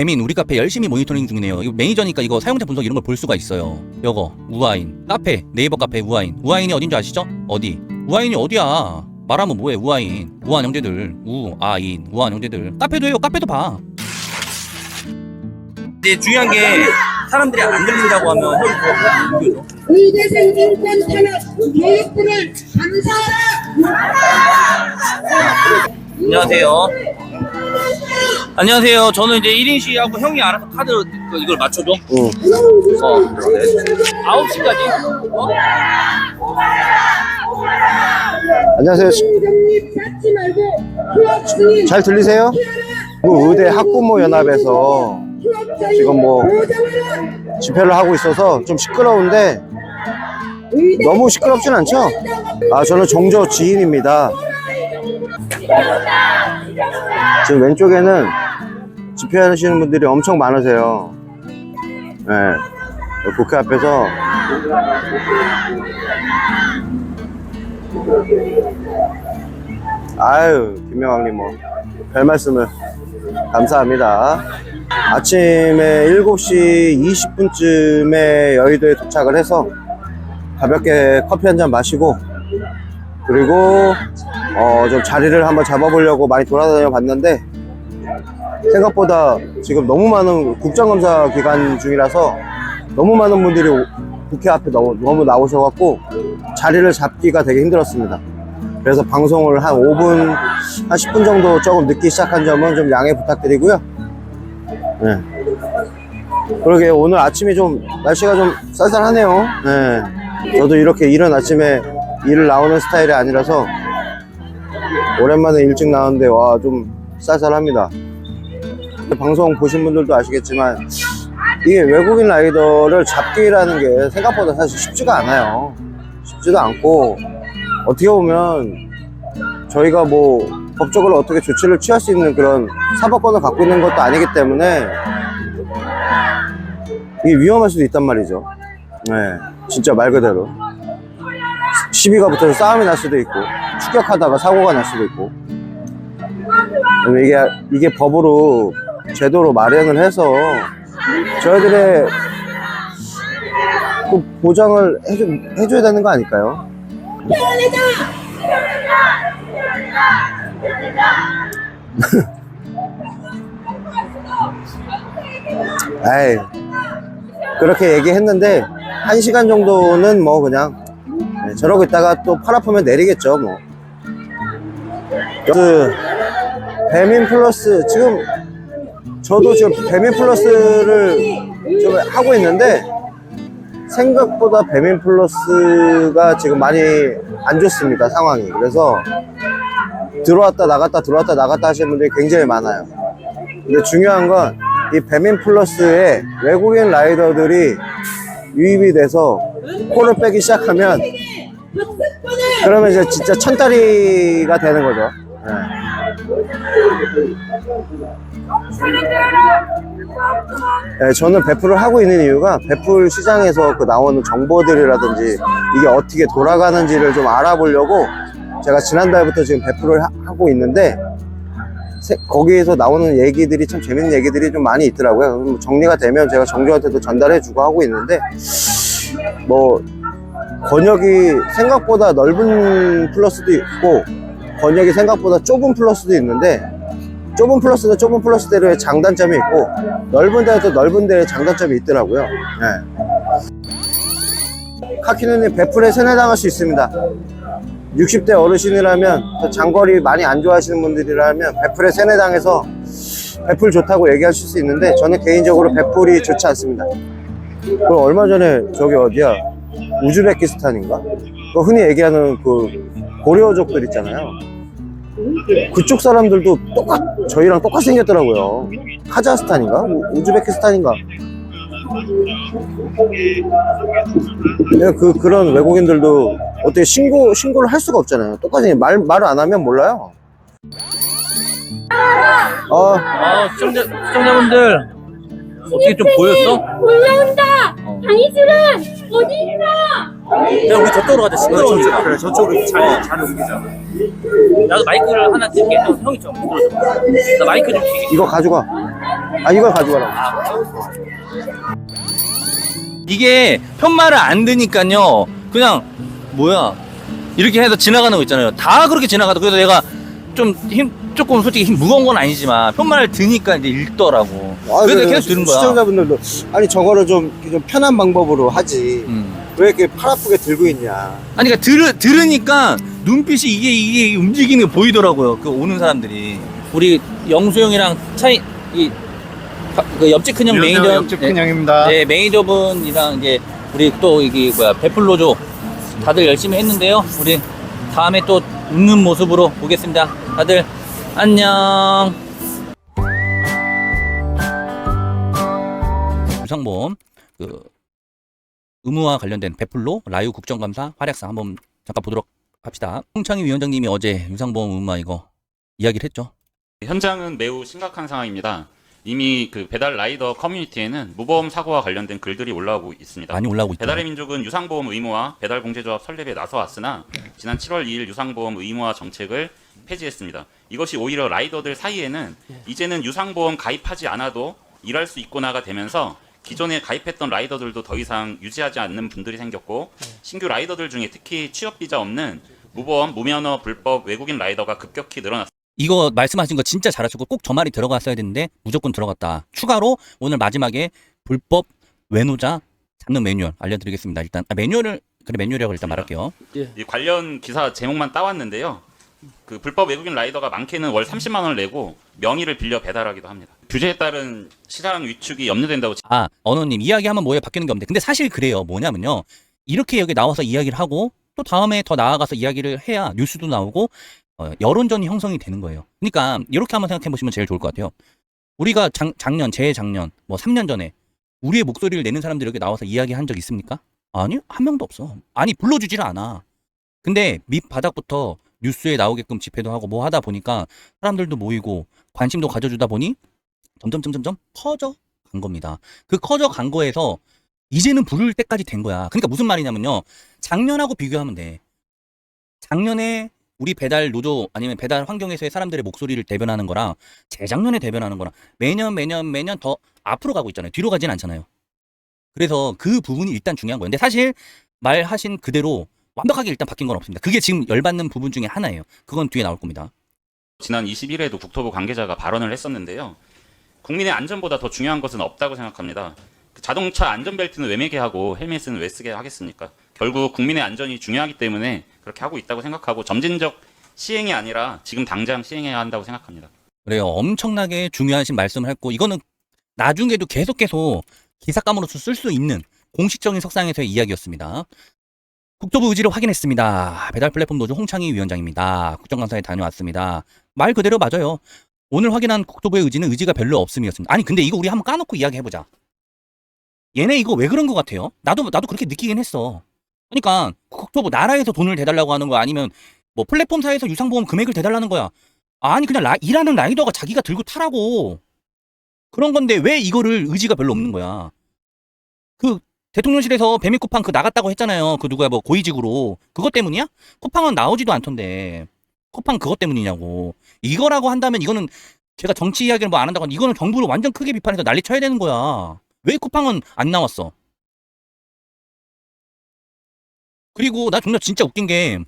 배민 우리 카페 열심히 모니터링 중이네요. 이거 매니저니까 이거 사용자 분석 이런 걸 볼 수가 있어요. 요거 우아인 카페 네이버 카페 우아인 우아인이 어딘지 아시죠? 어디? 우아인이 어디야? 말하면 뭐해? 우아인 우아한 형제들 우아인 우아한 형제들 카페도 해요. 카페도 봐. 근데 중요한 게 사람들이 안 들린다고 하면 형이 그거 보여줘. 의대생 인권 탄압 교육부를 감사하라. 안녕하세요. 안녕하세요. 저는 이제 1인 시위하고 형이 알아서 카드 이걸 맞춰줘. 응. 9시까지. 안녕하세요. 잘 들리세요? 의대 학부모 연합에서 지금 뭐 집회를 하고 있어서 좀 시끄러운데 너무 시끄럽진 않죠? 저는 정저 지인입니다. 지금 왼쪽에는 집회하시는 분들이 엄청 많으세요. 네, 국회 앞에서 아유, 김명왕님 뭐 별 말씀을 감사합니다. 아침에 7시 20분쯤에 여의도에 도착을 해서 가볍게 커피 한잔 마시고, 그리고 좀 자리를 한번 잡아보려고 많이 돌아다녀 봤는데 생각보다 지금 너무 많은 국정감사 기간 중이라서 너무 많은 분들이 국회 앞에 너무 나오셔갖고 자리를 잡기가 되게 힘들었습니다. 그래서 방송을 한 5분, 한 10분 정도 조금 늦게 시작한 점은 좀 양해 부탁드리고요. 네. 그러게 오늘 아침이 좀 날씨가 좀 쌀쌀하네요. 네. 저도 이렇게 이른 아침에 일을 나오는 스타일이 아니라서 오랜만에 일찍 나왔는데 와, 좀 쌀쌀합니다. 방송 보신 분들도 아시겠지만 이게 외국인 라이더를 잡기라는 게 생각보다 사실 쉽지가 않아요. 쉽지도 않고, 어떻게 보면 저희가 뭐 법적으로 어떻게 조치를 취할 수 있는 그런 사법권을 갖고 있는 것도 아니기 때문에 이게 위험할 수도 있단 말이죠. 네, 진짜 말 그대로 시비가 붙어서 싸움이 날 수도 있고, 추격하다가 사고가 날 수도 있고. 이게 법으로 제도로 마련을 해서 저희들의 그 보장을 해줘야 되는 거 아닐까요? 에이, 그렇게 얘기했는데 1시간 정도는 뭐 그냥 저러고 있다가 또 팔 아프면 내리겠죠 뭐. 배민 플러스, 지금 저도 지금 배민 플러스를 좀 하고 있는데 생각보다 배민 플러스가 지금 많이 안 좋습니다, 상황이. 그래서 들어왔다 나갔다 들어왔다 나갔다 하시는 분들이 굉장히 많아요. 근데 중요한 건 이 배민 플러스에 외국인 라이더들이 유입이 돼서 코를 빼기 시작하면 그러면 이제 진짜 천다리가 되는 거죠. 네. 네, 저는 배풀을 하고 있는 이유가 배풀 시장에서 그 나오는 정보들이라든지 이게 어떻게 돌아가는지를 좀 알아보려고 제가 지난달부터 지금 배풀을 하고 있는데 거기에서 나오는 얘기들이 참 재밌는 얘기들이 좀 많이 있더라고요. 정리가 되면 제가 정조한테도 전달해주고 하고 있는데, 뭐 권역이 생각보다 넓은 플러스도 있고 권역이 생각보다 좁은 플러스도 있는데, 좁은 플러스는 좁은 플러스대로의 장단점이 있고 넓은 데도 넓은 데의 장단점이 있더라고요. 네. 카키누님 배풀에 세뇌당할 수 있습니다. 60대 어르신이라면, 장거리 많이 안 좋아하시는 분들이라면 배풀에 세뇌당해서 배풀 좋다고 얘기하실 수 있는데 저는 개인적으로 배풀이 좋지 않습니다. 그럼 얼마 전에 저기 어디야, 우즈베키스탄인가? 그 흔히 얘기하는 그 고려족들 있잖아요. 그쪽 사람들도 저희랑 똑같이 생겼더라고요. 카자흐스탄인가? 우즈베키스탄인가? 그런 외국인들도 어떻게 신고를 할 수가 없잖아요. 똑같이 말을 안 하면 몰라요. 시청자분들 어떻게 좀 보였어? 올라온다. 강희슬은 어디 있어? 야, 우리 저쪽으로 가자. 시끄러우니까. 그래, 저쪽으로 잘 옮기자. 나도 마이크를 하나 찍게. 형이 좀 들어줘. 나 마이크 좀 켜게. 이거 가져가. 아, 이걸 가져가라고. 이게 편말을 안 드니까요. 그냥 뭐야 이렇게 해서 지나가는 거 있잖아요. 다 그렇게 지나가도 그래서 내가 조금 솔직히 힘 무거운 건 아니지만 편말을 드니까 이제 읽더라고. 아, 그래서 계속 들은 거야. 시청자분들도 아니 저거를 좀 편한 방법으로 하지. 왜 이렇게 팔 아프게 들고 있냐. 아니 그러니까 들으니까 눈빛이 이게 움직이는 게 보이더라고요. 그 오는 사람들이. 우리 영수 형이랑 그 옆집 큰형 매니저 옆집 큰형입니다. 네, 매니저분이랑 이제 우리 또 이게 베풀로조 다들 열심히 했는데요. 우리 다음에 또 웃는 모습으로 보겠습니다. 다들 안녕. 유상범 그 의무와 관련된 베풀로 라이브 국정감사 활약상 한번 잠깐 보도록 합시다. 홍창희 위원장님이 어제 유상범 의무와 이거 이야기를 했죠. 현장은 매우 심각한 상황입니다. 이미 그 배달 라이더 커뮤니티에는 무보험 사고와 관련된 글들이 올라오고 있습니다. 많이 올라오고 있죠. 배달의 민족은 유상보험 의무화 배달공제조합 설립에 나서왔으나 지난 7월 2일 유상보험 의무화 정책을 폐지했습니다. 이것이 오히려 라이더들 사이에는 이제는 유상보험 가입하지 않아도 일할 수 있구나가 되면서 기존에 가입했던 라이더들도 더 이상 유지하지 않는 분들이 생겼고 신규 라이더들 중에 특히 취업비자 없는 무보험, 무면허, 불법 외국인 라이더가 급격히 늘어났습니다. 이거 말씀하신 거 진짜 잘하셨고 꼭 저 말이 들어갔어야 되는데 무조건 들어갔다. 추가로 오늘 마지막에 불법 외노자 잡는 매뉴얼 알려드리겠습니다. 일단 매뉴얼이라고 일단 말할게요. 이 관련 기사 제목만 따왔는데요. 그 불법 외국인 라이더가 많게는 월 30만 원을 내고 명의를 빌려 배달하기도 합니다. 규제에 따른 시장 위축이 염려된다고. 언어님 이야기하면 뭐에 바뀌는 게 없는데 근데 사실 그래요. 뭐냐면요. 이렇게 여기 나와서 이야기를 하고 또 다음에 더 나아가서 이야기를 해야 뉴스도 나오고 여론전이 형성이 되는 거예요. 그러니까 이렇게 한번 생각해 보시면 제일 좋을 것 같아요. 우리가 재작년, 뭐 3년 전에 우리의 목소리를 내는 사람들이 이렇게 나와서 이야기한 적 있습니까? 아니요, 한 명도 없어. 아니 불러주질 않아. 근데 밑바닥부터 뉴스에 나오게끔 집회도 하고 뭐 하다 보니까 사람들도 모이고 관심도 가져주다 보니 점점 커져 간 겁니다. 그 커져 간 거에서 이제는 부를 때까지 된 거야. 그러니까 무슨 말이냐면요. 작년하고 비교하면 돼. 작년에 우리 배달 노조 아니면 배달 환경에서의 사람들의 목소리를 대변하는 거랑 재작년에 대변하는 거랑 매년 더 앞으로 가고 있잖아요. 뒤로 가진 않잖아요. 그래서 그 부분이 일단 중요한 거예요. 근데 사실 말하신 그대로 완벽하게 일단 바뀐 건 없습니다. 그게 지금 열받는 부분 중에 하나예요. 그건 뒤에 나올 겁니다. 지난 20일에도 국토부 관계자가 발언을 했었는데요. 국민의 안전보다 더 중요한 것은 없다고 생각합니다. 자동차 안전벨트는 왜 매게 하고 헬멧은 왜 쓰게 하겠습니까? 결국 국민의 안전이 중요하기 때문에 그렇게 하고 있다고 생각하고 점진적 시행이 아니라 지금 당장 시행해야 한다고 생각합니다. 그래요. 엄청나게 중요하신 말씀을 했고 이거는 나중에도 계속 기사감으로서 쓸 수 있는 공식적인 석상에서의 이야기였습니다. 국토부 의지를 확인했습니다. 배달 플랫폼 노조 홍창희 위원장입니다. 국정감사에 다녀왔습니다. 말 그대로 맞아요. 오늘 확인한 국토부의 의지는 의지가 별로 없음이었습니다. 아니 근데 이거 우리 한번 까놓고 이야기해보자. 얘네 이거 왜 그런 것 같아요? 나도 그렇게 느끼긴 했어. 그러니까 국토부 나라에서 돈을 대달라고 하는 거야? 아니면 뭐 플랫폼사에서 유상보험 금액을 대달라는 거야? 아니 그냥 일하는 라이더가 자기가 들고 타라고. 그런 건데 왜 이거를 의지가 별로 없는 거야? 그 대통령실에서 배민 쿠팡 그 나갔다고 했잖아요. 그 누구야 뭐 고위직으로. 그것 때문이야? 쿠팡은 나오지도 않던데. 쿠팡 그것 때문이냐고. 이거라고 한다면 이거는 제가 정치 이야기를 뭐 안 한다고 하면 이거는 정부를 완전 크게 비판해서 난리 쳐야 되는 거야. 왜 쿠팡은 안 나왔어? 그리고 나 정말 진짜 웃긴 게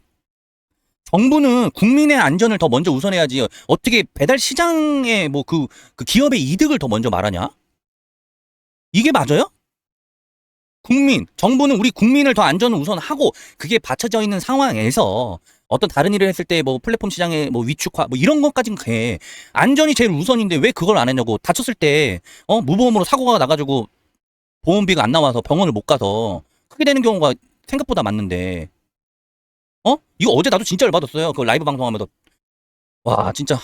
정부는 국민의 안전을 더 먼저 우선해야지 어떻게 배달 시장의 뭐 그 기업의 이득을 더 먼저 말하냐? 이게 맞아요? 정부는 우리 국민을 더 안전을 우선하고 그게 받쳐져 있는 상황에서 어떤 다른 일을 했을 때 뭐 플랫폼 시장의 뭐 위축화 뭐 이런 것까진 해. 안전이 제일 우선인데 왜 그걸 안 했냐고. 다쳤을 때 무보험으로 사고가 나가지고 보험비가 안 나와서 병원을 못 가서 크게 되는 경우가 생각보다 많는데 이거 어제 나도 진짜 열받았어요. 그 라이브 방송하면서 와 진짜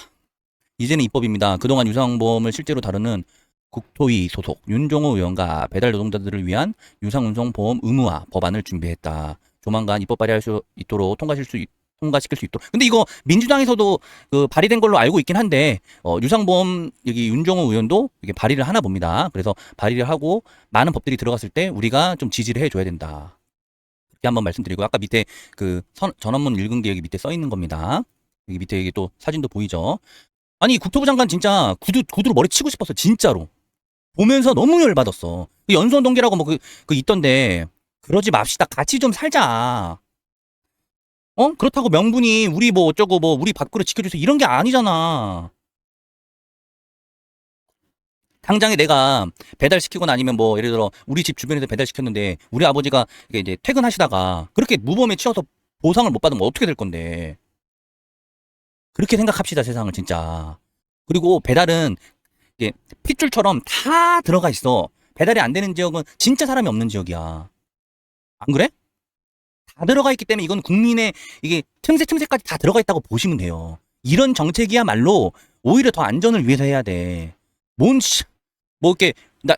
이제는 입법입니다. 그동안 유상보험을 실제로 다루는 국토위 소속 윤종호 의원과 배달 노동자들을 위한 유상운송보험 의무화 법안을 준비했다. 조만간 입법 발의할 수 있도록 통과시킬 수 있도록. 근데 이거 민주당에서도 그 발의된 걸로 알고 있긴 한데 유상보험 여기 윤종호 의원도 이게 발의를 하나 봅니다. 그래서 발의를 하고 많은 법들이 들어갔을 때 우리가 좀 지지를 해줘야 된다. 이렇게 한번 말씀드리고 아까 밑에 그 전원문 읽은 게 여기 밑에 써 있는 겁니다. 여기 밑에 여기 또 사진도 보이죠. 아니 국토부 장관 진짜 구두로 머리 치고 싶었어 진짜로. 보면서 너무 열받았어. 그 연수원 동기라고 뭐 그 있던데 그러지 맙시다. 같이 좀 살자. 그렇다고 명분이 우리 뭐 어쩌고 뭐 우리 밥그릇 지켜주세요 이런 게 아니잖아. 당장에 내가 배달시키거나 아니면 뭐 예를 들어 우리 집 주변에서 배달시켰는데 우리 아버지가 이제 퇴근하시다가 그렇게 무범에 치여서 보상을 못 받으면 어떻게 될 건데. 그렇게 생각합시다 세상을 진짜. 그리고 배달은 이게 핏줄처럼 다 들어가 있어. 배달이 안 되는 지역은 진짜 사람이 없는 지역이야. 안 그래? 다 들어가 있기 때문에 이건 국민의 이게 틈새까지 다 들어가 있다고 보시면 돼요. 이런 정책이야말로 오히려 더 안전을 위해서 해야 돼. 뭐 이렇게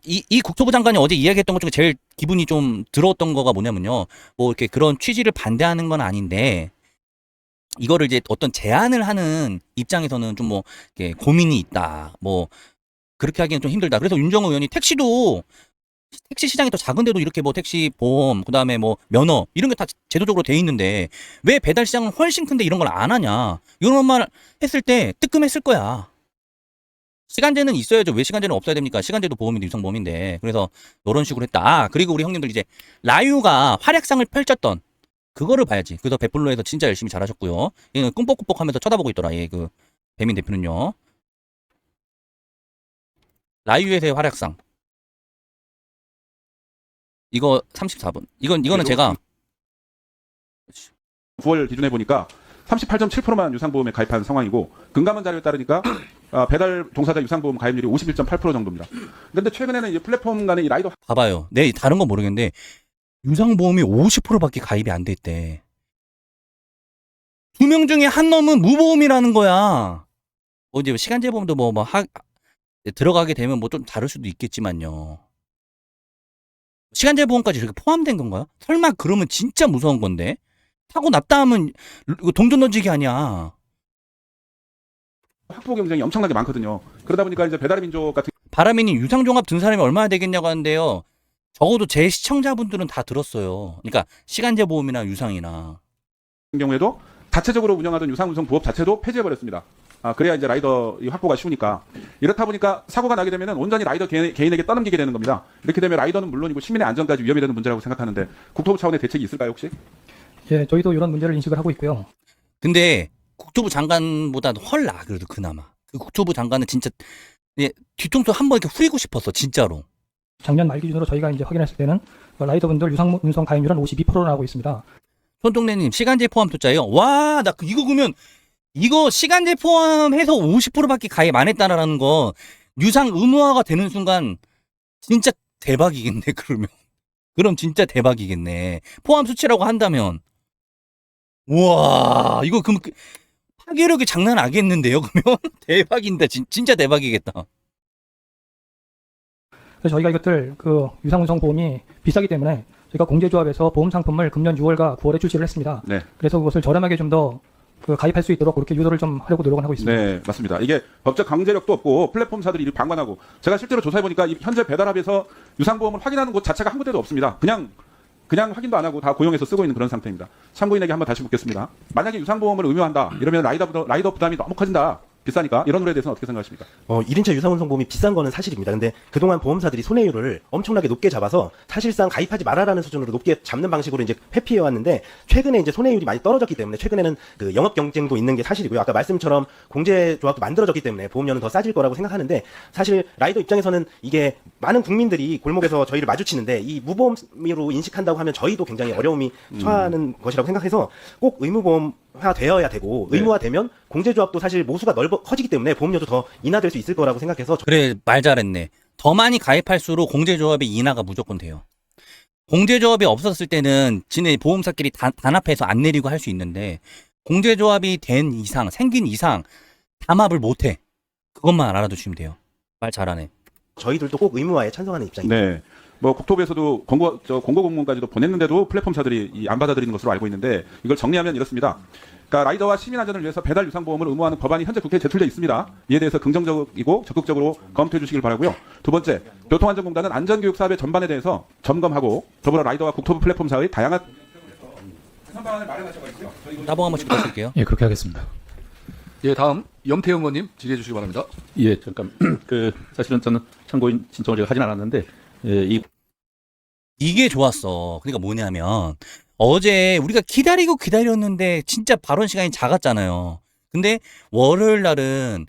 이 국토부 장관이 어제 이야기했던 것 중에 제일 기분이 좀 들었던 거가 뭐냐면요. 뭐 이렇게 그런 취지를 반대하는 건 아닌데 이거를 이제 어떤 제안을 하는 입장에서는 좀 뭐 고민이 있다. 뭐 그렇게 하기는 좀 힘들다. 그래서 윤정호 의원이 택시 시장이 더 작은데도 이렇게 뭐 택시 보험, 그 다음에 뭐 면허 이런 게 다 제도적으로 돼 있는데 왜 배달 시장은 훨씬 큰데 이런 걸 안 하냐? 이런 말 했을 때 뜨끔했을 거야. 시간제는 있어야죠. 왜 시간제는 없어야 됩니까? 시간제도 보험인데 유상보험인데. 그래서 이런 식으로 했다. 그리고 우리 형님들 이제 라유가 활약상을 펼쳤던 그거를 봐야지. 그래서 베풀로에서 진짜 열심히 잘하셨고요. 얘는 꿈뻑꿈뻑하면서 쳐다보고 있더라. 얘 그 배민 대표는요. 라유에서의 활약상. 이거 34분. 이거는 제가 9월 기준에 보니까 38.7%만 유상보험에 가입한 상황이고 금감원 자료에 따르니까 배달 종사자 유상보험 가입률이 51.8% 정도입니다. 그런데 최근에는 이제 플랫폼 간의 이 라이더 봐봐요. 네, 다른 건 모르겠는데 유상보험이 50%밖에 가입이 안 됐대. 2명 중에 한 놈은 무보험이라는 거야. 뭐 이제 시간제 보험도 들어가게 되면 뭐 좀 다를 수도 있겠지만요. 시간제 보험까지 이렇게 포함된 건가요? 설마 그러면 진짜 무서운 건데? 사고 났다 하면 이거 동전 던지기 아니야. 확보 경쟁이 엄청나게 많거든요. 그러다 보니까 이제 배달의 민족 같은 바라민이 유상종합 든 사람이 얼마나 되겠냐고 하는데요. 적어도 제 시청자분들은 다 들었어요. 그러니까 시간제 보험이나 유상이나. 경우에도 자체적으로 운영하던 유상운송 부업 자체도 폐지해버렸습니다. 그래야 이제 라이더 확보가 쉬우니까. 이렇다 보니까 사고가 나게 되면 온전히 라이더 개인에게 떠넘기게 되는 겁니다. 이렇게 되면 라이더는 물론이고 시민의 안전까지 위협이 되는 문제라고 생각하는데 국토부 차원의 대책이 있을까요 혹시? 예, 저희도 이런 문제를 인식을 하고 있고요. 근데 국토부 장관보다 헐 나, 그래도 그나마. 그 국토부 장관은 진짜 뒤통수 한번 이렇게 후리고 싶었어, 진짜로. 작년 말 기준으로 저희가 이제 확인했을 때는 라이더분들 유상운송 가입률은 52%로 나오고 있습니다. 손동래님, 시간제 포함 투자요? 와, 나 이거 그러면 이거 시간제 포함해서 50%밖에 가입 안 했다라는 거 유상 의무화가 되는 순간 진짜 대박이겠네, 그러면. 그럼 진짜 대박이겠네. 포함 수치라고 한다면. 우와, 이거 그럼 파괴력이 장난 아니겠는데요, 그러면? 대박인데, 진짜 대박이겠다. 그래서 저희가 이것들 유상운송 보험이 비싸기 때문에 저희가 공제조합에서 보험 상품을 금년 6월과 9월에 출시를 했습니다. 네. 그래서 그것을 저렴하게 좀 더 가입할 수 있도록 그렇게 유도를 좀 하려고 노력을 하고 있습니다. 네, 맞습니다. 이게 법적 강제력도 없고 플랫폼사들이 이를 방관하고 제가 실제로 조사해보니까 현재 배달합에서 유상보험을 확인하는 곳 자체가 한 군데도 없습니다. 그냥 확인도 안 하고 다 고용해서 쓰고 있는 그런 상태입니다. 참고인에게 한번 다시 묻겠습니다. 만약에 유상보험을 의무화한다 이러면 라이더 부담이 너무 커진다. 비싸니까 이런 노래에 대해서는 어떻게 생각하십니까? 1인차 유상운송 보험이 비싼 거는 사실입니다. 근데 그동안 보험사들이 손해율을 엄청나게 높게 잡아서 사실상 가입하지 말아라는 수준으로 높게 잡는 방식으로 이제 회피해 왔는데 최근에 이제 손해율이 많이 떨어졌기 때문에 최근에는 그 영업 경쟁도 있는 게 사실이고요. 아까 말씀처럼 공제조합도 만들어졌기 때문에 보험료는 더 싸질 거라고 생각하는데 사실 라이더 입장에서는 이게 많은 국민들이 골목에서 저희를 마주치는데 이 무보험으로 인식한다고 하면 저희도 굉장히 어려움이 처하는 것이라고 생각해서 꼭 의무보험화 되어야 되고 의무화되면 공제조합도 사실 모수가 커지기 때문에 보험료도 더 인하될 수 있을 거라고 생각해서 그래, 말 잘했네. 더 많이 가입할수록 공제조합의 인하가 무조건 돼요. 공제조합이 없었을 때는 지네 보험사끼리 단합해서 안 내리고 할 수 있는데 공제조합이 된 이상, 생긴 이상 담합을 못해. 그것만 알아두시면 돼요. 말 잘하네. 저희들도 꼭 의무화에 찬성하는 입장입니다. 네. 뭐 국토부에서도 공고 공문까지도 보냈는데도 플랫폼사들이 안 받아들이는 것으로 알고 있는데 이걸 정리하면 이렇습니다. 그러니까 라이더와 시민 안전을 위해서 배달 유상보험을 의무화하는 법안이 현재 국회에 제출돼 있습니다. 이에 대해서 긍정적이고 적극적으로 검토해 주시길 바라고요. 두 번째, 교통안전공단은 안전교육 사업의 전반에 대해서 점검하고 더불어 라이더와 국토부 플랫폼사의 다양한 개선 방안을 마련하셔가 있고요. 따봉 한 번씩 부탁드릴게요. 예, 그렇게 하겠습니다. 예, 다음 염태영 의원님 질의해 주시기 바랍니다. 예, 잠깐 사실은 저는 참고인 신청을 제가 하진 않았는데 이 이게 좋았어. 그러니까 뭐냐면 어제 우리가 기다리고 기다렸는데 진짜 발언 시간이 작았잖아요. 근데 월요일 날은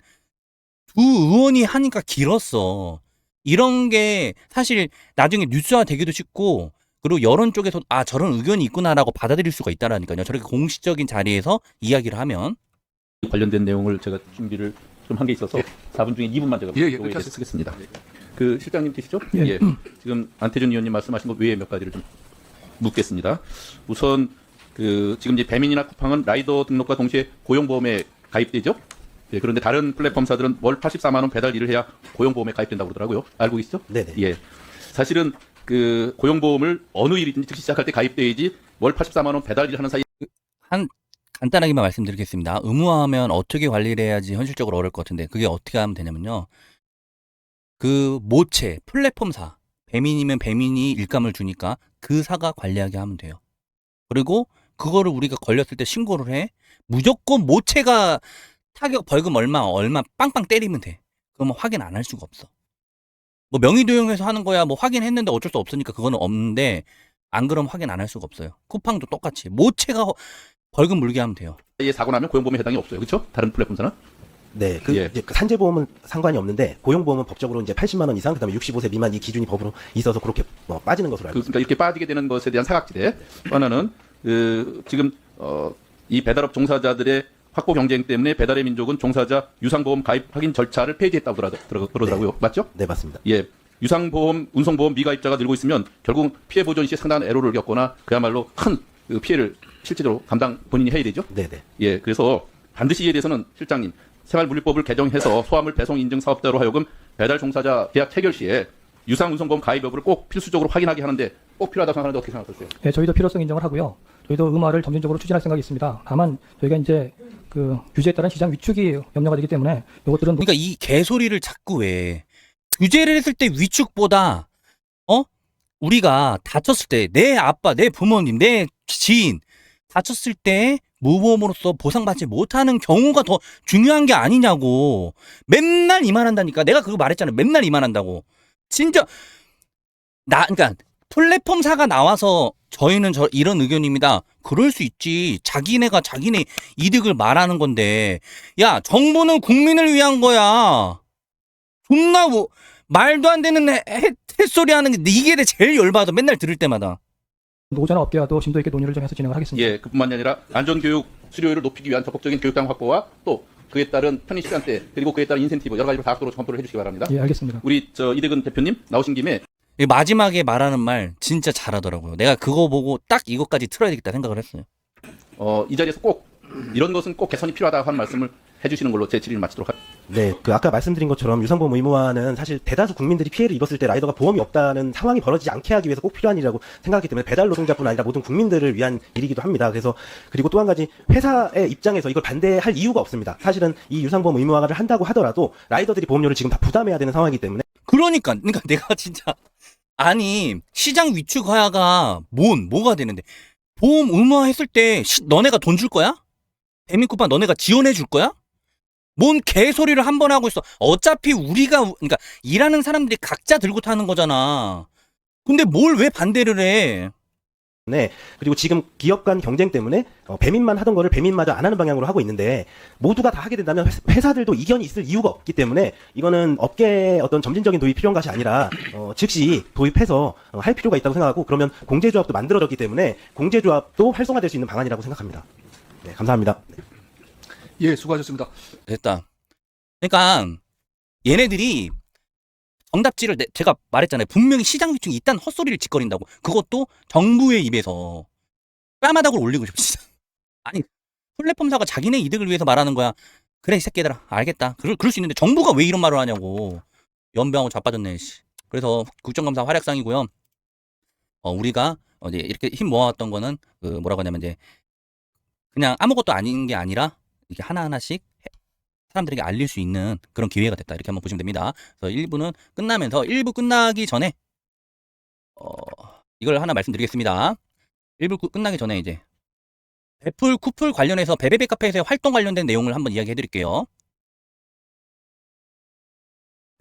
두 의원이 하니까 길었어. 이런 게 사실 나중에 뉴스화 되기도 쉽고 그리고 여론 쪽에서 아 저런 의견이 있구나라고 받아들일 수가 있다라니까요. 저렇게 공식적인 자리에서 이야기를 하면 관련된 내용을 제가 준비를 좀 한 게 있어서 4분 중에 2분만 제가 요거에 대해서 쓰겠습니다. 그 실장님 계시죠? 예. 지금 안태준 의원님 말씀하신 것 외에 몇 가지를 좀 묻겠습니다. 우선 그 지금 이제 배민이나 쿠팡은 라이더 등록과 동시에 고용보험에 가입되죠? 예, 그런데 다른 플랫폼사들은 월 84만 원 배달 일을 해야 고용보험에 가입된다고 그러더라고요. 알고 계시죠? 네네. 예. 사실은 그 고용보험을 어느 일이든지 즉시 시작할 때 가입돼야지 월 84만 원 배달 일을 하는 사이 한 간단하게만 말씀드리겠습니다. 의무화하면 어떻게 관리를 해야지 현실적으로 어려울 것 같은데 그게 어떻게 하면 되냐면요. 그 모체 플랫폼사 배민이면 배민이 일감을 주니까 그 사가 관리하게 하면 돼요. 그리고 그거를 우리가 걸렸을 때 신고를 해. 무조건 모체가 타격 벌금 얼마 빵빵 때리면 돼. 그러면 확인 안 할 수가 없어. 뭐 명의 도용해서 하는 거야 뭐 확인했는데 어쩔 수 없으니까 그거는 없는데 안 그러면 확인 안 할 수가 없어요. 쿠팡도 똑같이 모체가 벌금 물게 하면 돼요. 사이에 사고 나면 고용보험에 해당이 없어요. 그렇죠? 다른 플랫폼사는? 네, 예. 이제 그 산재보험은 상관이 없는데 고용보험은 법적으로 이제 80만 원 이상, 그다음에 65세 미만 이 기준이 법으로 있어서 그렇게 빠지는 것으로 알고 있습니다. 그러니까 이렇게 빠지게 되는 것에 대한 사각지대. 또 하나는 지금 이 배달업 종사자들의 확보 경쟁 때문에 배달의 민족은 종사자 유상보험 가입 확인 절차를 폐지했다고 그러더라고요. 맞죠? 네, 맞습니다. 예. 유상보험, 운송보험 미가입자가 늘고 있으면 결국 피해 보전 시에 상당한 애로를 겪거나 그야말로 큰 그 피해를 실제로 감당 본인이 해야 되죠. 네네. 예. 그래서 반드시 이에 대해서는 실장님 생활물류법을 개정해서 소화물 배송 인증 사업자로 하여금 배달 종사자 계약 체결 시에 유상 운송보험 가입 여부를 꼭 필수적으로 확인하게 하는데 꼭 필요하다고 생각하는데 어떻게 생각하세요? 예, 저희도 필요성 인정을 하고요. 저희도 의무화를 점진적으로 추진할 생각이 있습니다. 다만 저희가 이제 그 규제에 따른 시장 위축이 염려가 되기 때문에 이것들은 그러니까 이 개소리를 자꾸 왜 규제를 했을 때 위축보다 우리가 다쳤을 때 내 아빠, 내 부모님, 내 지인 다쳤을 때 무보험으로서 보상받지 못하는 경우가 더 중요한 게 아니냐고. 맨날 이만한다니까. 내가 그거 말했잖아. 맨날 이만한다고. 진짜 그러니까 플랫폼사가 나와서 저희는 이런 의견입니다. 그럴 수 있지. 자기네가 자기네 이득을 말하는 건데. 야, 정부는 국민을 위한 거야. 존나 말도 안 되는 햇소리 하는 게 이게 제일 열받아. 맨날 들을 때마다. 노조나 업계와도 심도 있게 논의를 좀 해서 진행을 하겠습니다. 예, 그뿐만이 아니라 안전교육 수료율을 높이기 위한 적극적인 교육당 확보와 또 그에 따른 편의 시간대 그리고 그에 따른 인센티브 여러 가지로 다각도로 검토를 해주시기 바랍니다. 예, 알겠습니다. 우리 이대근 대표님 나오신 김에 마지막에 말하는 말 진짜 잘하더라고요. 내가 그거 보고 딱 이것까지 틀어야 되겠다 생각을 했어요. 이 자리에서 꼭 이런 것은 꼭 개선이 필요하다고 하는 말씀을 해주시는 걸로 제 질의를 마치도록 하겠습니다. 네, 그 아까 말씀드린 것처럼 유상보험 의무화는 사실 대다수 국민들이 피해를 입었을 때 라이더가 보험이 없다는 상황이 벌어지지 않게 하기 위해서 꼭 필요한 일이라고 생각하기 때문에 배달 노동자뿐 아니라 모든 국민들을 위한 일이기도 합니다. 그래서 그리고 또 한 가지 회사의 입장에서 이걸 반대할 이유가 없습니다. 사실은 이 유상보험 의무화를 한다고 하더라도 라이더들이 보험료를 지금 다 부담해야 되는 상황이기 때문에 그러니까 내가 진짜 아니 시장 위축하야가 뭐가 되는데 보험 의무화했을 때 너네가 돈 줄 거야? 배민쿠팡 너네가 지원해 줄 거야? 뭔 개소리를 한 번 하고 있어. 어차피 그러니까 일하는 사람들이 각자 들고 타는 거잖아. 근데 뭘 왜 반대를 해? 네. 그리고 지금 기업 간 경쟁 때문에 배민만 하던 거를 배민마저 안 하는 방향으로 하고 있는데 모두가 다 하게 된다면 회사들도 이견이 있을 이유가 없기 때문에 이거는 업계의 어떤 점진적인 도입이 필요한 것이 아니라 즉시 도입해서 할 필요가 있다고 생각하고 그러면 공제조합도 만들어졌기 때문에 공제조합도 활성화될 수 있는 방안이라고 생각합니다. 네, 감사합니다. 예, 수고하셨습니다. 됐다. 그러니까 얘네들이 정답지를 제가 말했잖아요. 분명히 시장 위축이 있다는 헛소리를 짓거린다고. 그것도 정부의 입에서 뺨바닥을 올리고 싶어 진짜. 아니 플랫폼사가 자기네 이득을 위해서 말하는 거야. 그래 이 새끼들아 알겠다. 그럴 수 있는데 정부가 왜 이런 말을 하냐고. 연병하고 자빠졌네. 그래서 국정감사 활약상이고요. 우리가 이제 이렇게 힘 모아왔던 거는 뭐라고 하냐면 이제 그냥 아무것도 아닌 게 아니라 이렇게 하나하나씩 사람들에게 알릴 수 있는 그런 기회가 됐다. 이렇게 한번 보시면 됩니다. 그래서 1부는 끝나면서 1부 끝나기 전에 이걸 하나 말씀드리겠습니다. 1부 끝나기 전에 이제 배풀 쿠플 관련해서 베베베 카페에서의 활동 관련된 내용을 한번 이야기해 드릴게요.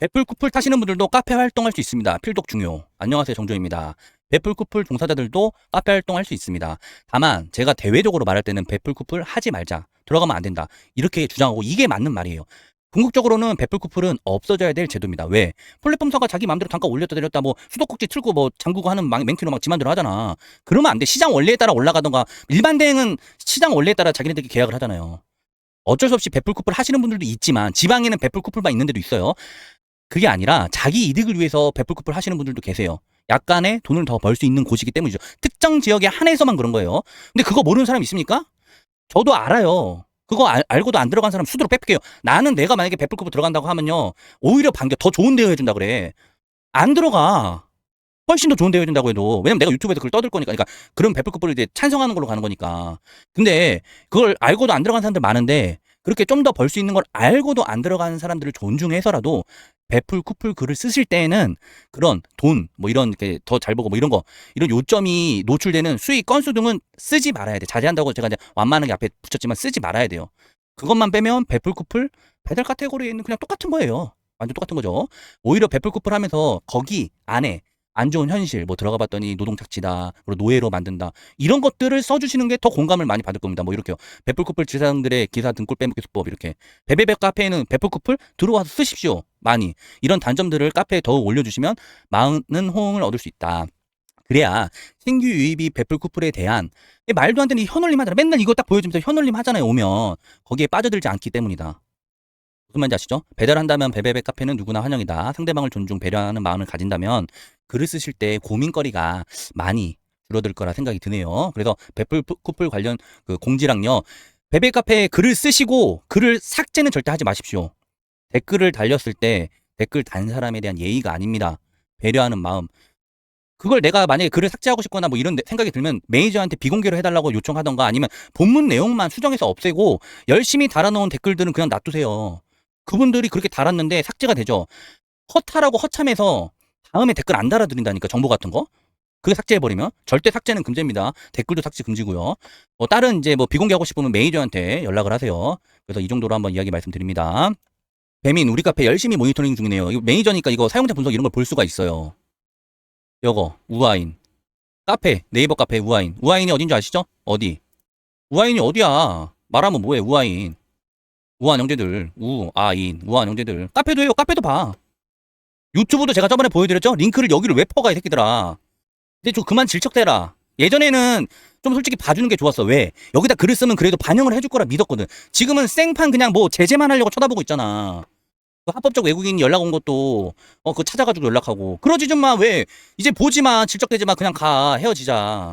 배풀 쿠플 타시는 분들도 카페 활동할 수 있습니다. 필독 중요. 안녕하세요, 정조입니다. 배풀 쿠플 종사자들도 카페 활동할 수 있습니다. 다만 제가 대외적으로 말할 때는 배풀 쿠플 하지 말자, 들어가면 안 된다, 이렇게 주장하고 이게 맞는 말이에요. 궁극적으로는 배풀 쿠플은 없어져야 될 제도입니다. 왜? 플랫폼사가 자기 마음대로 단가 올렸다 내렸다 뭐 수도꼭지 틀고 뭐 잠그고 하는 맹키로 막 지만대로 하잖아. 그러면 안 돼. 시장 원리에 따라 올라가던가. 일반 대행은 시장 원리에 따라 자기네들끼리 계약을 하잖아요. 어쩔 수 없이 배풀 쿠플 하시는 분들도 있지만 지방에는 배풀 쿠플만 있는 데도 있어요. 그게 아니라 자기 이득을 위해서 배풀 쿠플 하시는 분들도 계세요. 약간의 돈을 더 벌 수 있는 곳이기 때문이죠. 특정 지역에 한해서만 그런 거예요. 근데 그거 모르는 사람 있습니까? 저도 알아요. 그거 알고도 안 들어간 사람 수두로 빽빽해요. 나는 내가 만약에 배풀 쿠플 들어간다고 하면요, 오히려 반겨 더 좋은 대우 해준다 그래. 안 들어가. 훨씬 더 좋은 대우 해준다고 해도. 왜냐면 내가 유튜브에서 그걸 떠들 거니까. 그러니까 그런 배풀 쿠플을 이제 찬성하는 걸로 가는 거니까. 근데 그걸 알고도 안 들어간 사람들 많은데, 그렇게 좀 더 벌 수 있는 걸 알고도 안 들어가는 사람들을 존중해서라도 배풀 쿠플 글을 쓰실 때에는 그런 돈 뭐 이런 더 잘 보고 뭐 이런 거, 이런 요점이 노출되는 수익 건수 등은 쓰지 말아야 돼. 자제한다고 제가 이제 완만하게 앞에 붙였지만 쓰지 말아야 돼요. 그것만 빼면 배풀 쿠플 배달 카테고리에는 그냥 똑같은 거예요. 완전 똑같은 거죠. 오히려 배풀 쿠플 하면서 거기 안에 안 좋은 현실 뭐 들어가 봤더니 노동 착취다, 그리고 노예로 만든다, 이런 것들을 써주시는 게 더 공감을 많이 받을 겁니다. 뭐 이렇게요. 배풀 쿠플 지사장들의 기사 등골 빼먹기 수법, 이렇게 베베베 카페에는 배풀 쿠플 들어와서 쓰십시오. 많이 이런 단점들을 카페에 더욱 올려주시면 많은 호응을 얻을 수 있다. 그래야 신규 유입이 배풀 쿠플에 대한 말도 안 되는 현올림 하잖아. 맨날 이거 딱 보여주면서 현올림 하잖아요. 오면 거기에 빠져들지 않기 때문이다. 무슨 말인지 아시죠? 배달한다면 베베베 카페는 누구나 환영이다. 상대방을 존중, 배려하는 마음을 가진다면 글을 쓰실 때 고민거리가 많이 줄어들 거라 생각이 드네요. 그래서 배풀 쿠플 관련 그 공지랑요, 베베 카페에 글을 쓰시고 글을 삭제는 절대 하지 마십시오. 댓글을 달렸을 때 댓글 단 사람에 대한 예의가 아닙니다. 배려하는 마음. 그걸 내가 만약에 글을 삭제하고 싶거나 뭐 이런 생각이 들면 매니저한테 비공개로 해달라고 요청하던가, 아니면 본문 내용만 수정해서 없애고 열심히 달아놓은 댓글들은 그냥 놔두세요. 그분들이 그렇게 달았는데 삭제가 되죠. 허탈하고 허참해서 다음에 댓글 안 달아드린다니까, 정보 같은 거. 그게 삭제해버리면. 절대 삭제는 금지입니다. 댓글도 삭제 금지고요. 다른 이제 뭐 비공개하고 싶으면 매니저한테 연락을 하세요. 그래서 이 정도로 한번 이야기 말씀드립니다. 배민, 우리 카페 열심히 모니터링 중이네요. 이거 매니저니까 이거 사용자 분석 이런 걸 볼 수가 있어요. 요거 우아인 카페, 네이버 카페 우아인. 우아인이 어딘지 아시죠? 어디? 우아인이 어디야? 말하면 뭐해? 우아인. 우아한 형제들, 우아인, 우아한 형제들. 카페도 해요. 카페도 봐. 유튜브도 제가 저번에 보여드렸죠? 링크를 여기를 왜 퍼가, 이 새끼들아. 근데 좀 그만 질척대라. 예전에는 좀 솔직히 봐주는 게 좋았어. 왜? 여기다 글을 쓰면 그래도 반영을 해줄 거라 믿었거든. 지금은 생판 그냥 뭐 제재만 하려고 쳐다보고 있잖아. 그 합법적 외국인이 연락 온 것도 그거 찾아가지고 연락하고. 그러지 좀 마. 왜? 이제 보지 마. 질척대지 마. 그냥 가. 헤어지자.